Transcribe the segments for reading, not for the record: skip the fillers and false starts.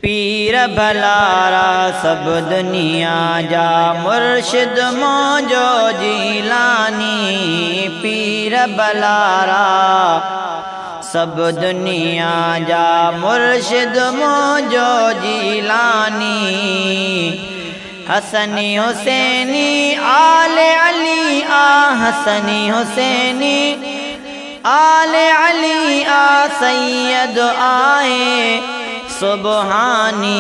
पीर भलारा सब दुनिया जा मुर्शिद मौजो जीलानी। पीर भलारा सब दुनिया जा मुर्शिद मौजो जीलानी। हसनी हुसैनी आले अली आ, हसनी हुसैनी आले अली आ, सैयद आए सुबहानी।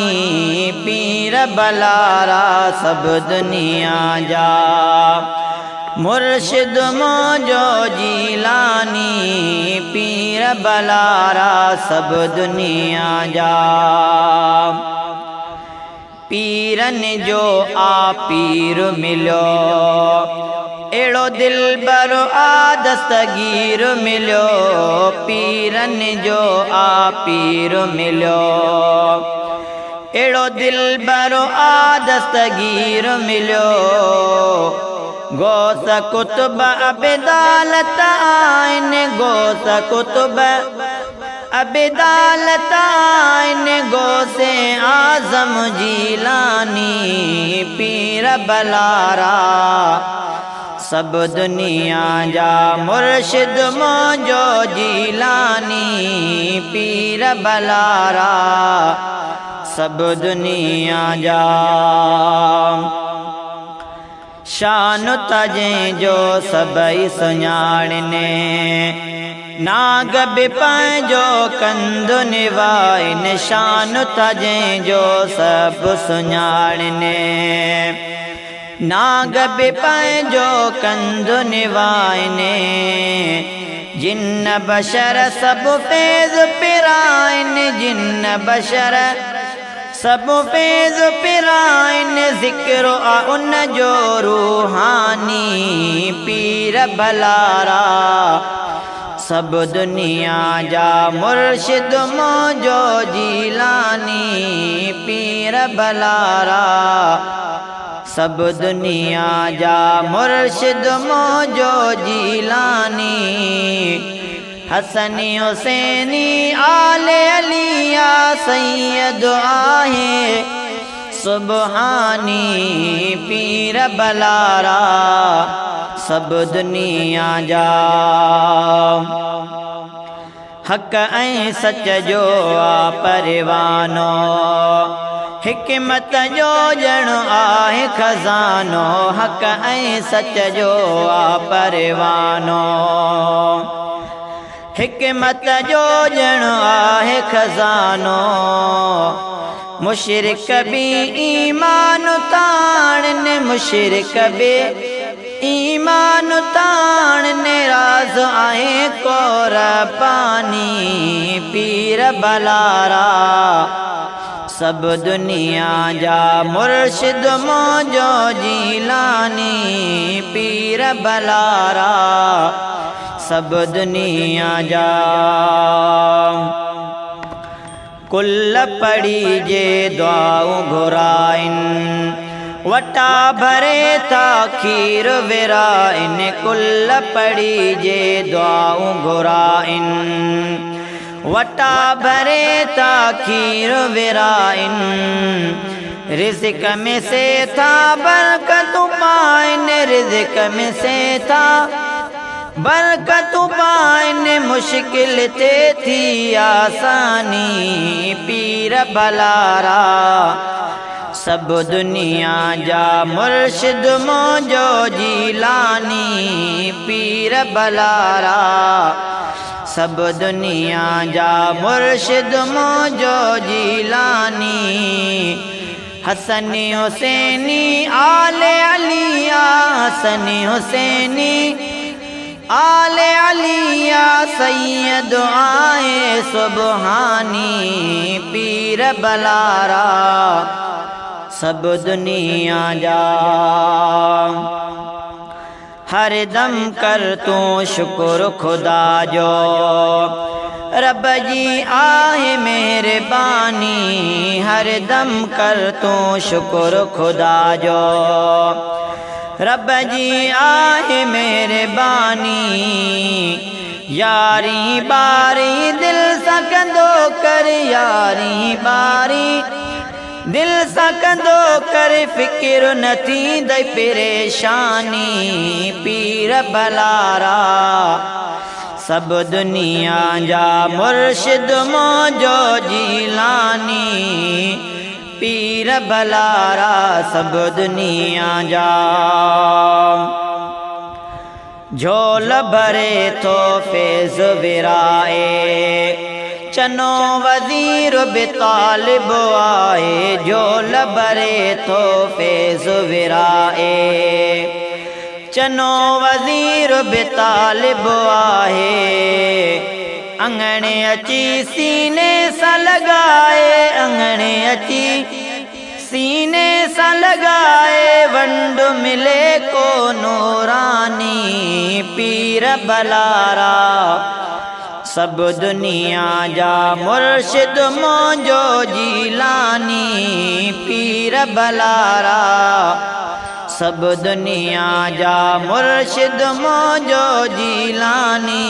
पीर भलारा सब दुनिया जा मुर्शिद मौजो जीलानी। पीर भलारा सब दुनिया जा पीरन जो आ पीर मिलो, एड़ो दिलबर आ दस्तगीर मिलो। पीरन जो आ पीर मिलो, एड़ो दिलबर आ दस्तगीर मिलो। गौस कुतुब अबिदालत आइन, गौस कुतुब अबिदालत आइन, गौसे आजम जीलानी। पीर भलारा सब दुनिया जा मुर्शिद मौजो जीलानी। पीर भलारा सब दुनिया जा शान तजे जो सबई सुञाणने। नाग बिपांजो कंदु निवाइन, शान तजे जो सब सुञाणने। नाग बिपांजो कंदु निवाइने, जिन्न बशर सब फैज़ पिराइन। जिन्न बशर सब फैज़ पिराइन, ज़िक्र आ उन जो रूहानी। पीर भलारा सब दुनिया जा मुर्शिद मौजो जीलानी। पीर भलारा सब दुनिया जा मुर्शिद मौजो जीलानी। हसनी हुसैनी आले अली आ, सैयद आहे सुबहानी। पीर भलारा सब दुनिया जा हक ऐं सच जो आ परवानो। हिकमत जो ॼण आहे खज़ानो, हक ऐं सच जो आ परवानो। हिकमत जो ॼण आहे खज़ानो, मुशरिक भी ईमान ताणने। मुशरिक भी ईमान ताणने, राज़ आहे क़ुरबानी। पीर भलारा सब दुनिया जा मुर्शिद मौजो जीलानी। पीर भलारा सब दुनिया जा कुल पड़ी जे दुआऊं घुराइन, वटा भरे था खीर विराइन। कुल पड़ी जे दुआऊं घुराइन, वटा भरे था खीर विराइन। रिज़्क़ में से था बरकत पाइन, रिज़्क़ में से था बरकत पाइन। मुश्किल ते थी आसानी। पीर भलारा सब दुनिया जा मुर्शिद मौजो जीलानी। पीर भलारा सब दुनिया जा मुर्शिद मौजो जीलानी। हसनी हुसैनी आले अली आ, हसनी हुसैनी आले अली आ, सैयद आए सुबहानी। पीर भलारा सब दुनिया जा हर दम कर तू शुक्र खुदा जो। रब जी आहे मेहरबानी, हर दम कर तू शुक्र खुदा जो। रब जी आहे मेहरबानी, यारी बारी दिल सां कंदो कर यारी बारी दिल सां कंदो कर फिक्र न थींदई परेशानी पीर बलारा सब दुनिया जा मुर्शिद मौजो जीलानी पीर बलारा सब दुनिया जा झोल भरे तो फैज़ विराए चनो वज़ीर बि तालिब आए झोल भरे तो फैज़ विराए चनो वज़ीर बि तालिब आहे अंगणे अची सीने सां लगाए अंगणे अची सीने सां लगाए वंड मिले को नूरानी पीर बलारा सब दुनिया जा मुर्शिद मौजो जीलानी पीर बलारा सब दुनिया जा मुर्शिद मौजो जीलानी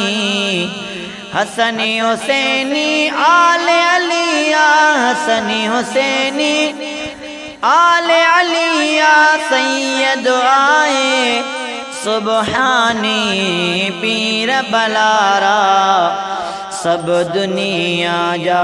हसनी हुसैनी आले अलिया हसनी हुसैनी आले अलिया सैयद आए सुबहानी पीर बलारा सब दुनिया जा।